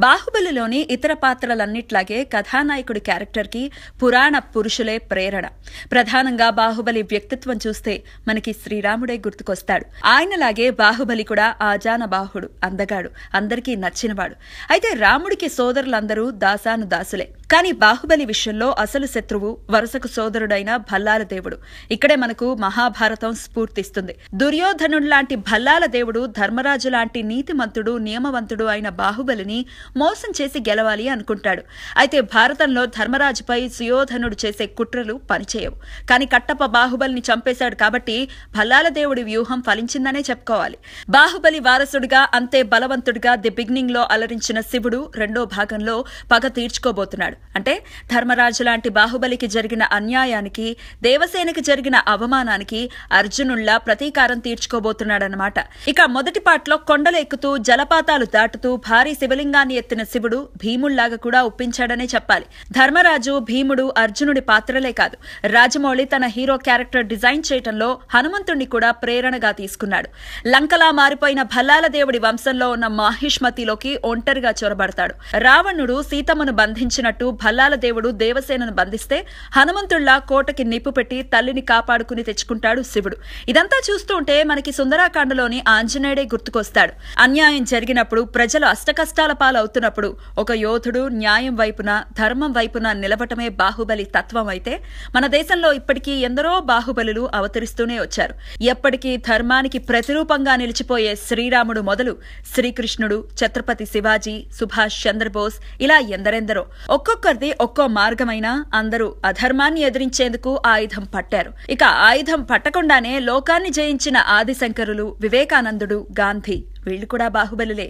బాహుబలిలోని ఇతర పాత్రలన్నిట్లాగే కథానాయకుడి క్యారెక్టర్కి పురాణ పురుషులే ప్రేరణ. ప్రధానంగా బాహుబలి వ్యక్తిత్వం చూస్తే మనకి శ్రీరాముడే గుర్తుకొస్తాడు. ఆయనలాగే బాహుబలి కూడా ఆజానబాహుడు, అందగాడు, అందరికీ నచ్చినవాడు. అయితే రాముడికి సోదరులందరూ దాసాను దాసులే. కానీ బాహుబలి విషయంలో అసలు శత్రువు వరుసకు సోదరుడైన భల్లాల దేవుడు. ఇక్కడే మనకు మహాభారతం స్ఫూర్తిస్తుంది. దుర్యోధనుడిలాంటి భల్లాల దేవుడు ధర్మరాజు లాంటి నీతిమంతుడు, నియమవంతుడు అయిన బాహుబలిని మోసం చేసి గెలవాలి అనుకుంటాడు. అయితే భారతంలో ధర్మరాజుపై సుయోధనుడు చేసే కుట్రలు పనిచేయవు. కానీ కట్టప్ప బాహుబలిని చంపేశాడు కాబట్టి భల్లాల దేవుడి వ్యూహం ఫలించిందనే చెప్పుకోవాలి. బాహుబలి వారసుడిగా అంతే బలవంతుడిగా ది బిగినింగ్ లో అలరించిన శివుడు రెండో భాగంలో పగ తీర్చుకోబోతున్నాడు. అంటే ధర్మరాజు లాంటి బాహుబలికి జరిగిన అన్యాయానికి, దేవసేనకి జరిగిన అవమానానికి అర్జునుల్లా ప్రతీకారం తీర్చుకోబోతున్నాడన్నమాట. ఇక మొదటి పాటలో కొండలు ఎక్కుతూ జలపాతాలు దాటుతూ భారీ శివలింగాన్ని ఎత్తిన శివుడు భీముళ్లాగా కూడా ఒప్పించాడనే చెప్పాలి. ధర్మరాజు, భీముడు అర్జునుడి పాత్రలే కాదు, రాజమౌళి తన హీరో క్యారెక్టర్ డిజైన్ చేయటంలో హనుమంతుణ్ణి కూడా ప్రేరణగా తీసుకున్నాడు. లంకలా మారిపోయిన భల్లాల దేవుడి వంశంలో ఉన్న మాహిష్మతిలోకి ఒంటరిగా చొరబడతాడు. రావణుడు సీతమ్మను బంధించినట్టు భల్లాల దేవుడు దేవసేనను బంధిస్తే హనుమంతుళ్లా కోటకి నిప్పు పెట్టి తల్లిని కాపాడుకుని తెచ్చుకుంటాడు శివుడు. ఇదంతా చూస్తూ ఉంటే మనకి సుందరాకాండలోని ఆంజనేయుడే గుర్తుకొస్తాడు. అన్యాయం జరిగినప్పుడు, ప్రజలు అష్టకష్టాల పాలవుతున్నప్పుడు ఒక యోధుడు న్యాయం వైపున, ధర్మం వైపున నిలవటమే బాహుబలి తత్వం. అయితే మన దేశంలో ఇప్పటికీ ఎందరో బాహుబలులు అవతరిస్తూనే వచ్చారు. ఎప్పటికీ ధర్మానికి ప్రతిరూపంగా నిలిచిపోయే శ్రీరాముడు మొదలు శ్రీకృష్ణుడు, ఛత్రపతి శివాజీ, సుభాష్ చంద్రబోస్, ఇలా ఎందరెందరో. ఒక్కొక్కరిది ఒక్కో మార్గమైనా అందరూ అధర్మాన్ని ఎదిరించేందుకు ఆయుధం పట్టారు. ఇక ఆయుధం పట్టకుండానే లోకాన్ని జయించిన ఆదిశంకరులు, వివేకానందుడు, గాంధీ వీళ్లు కూడా బాహుబలులే.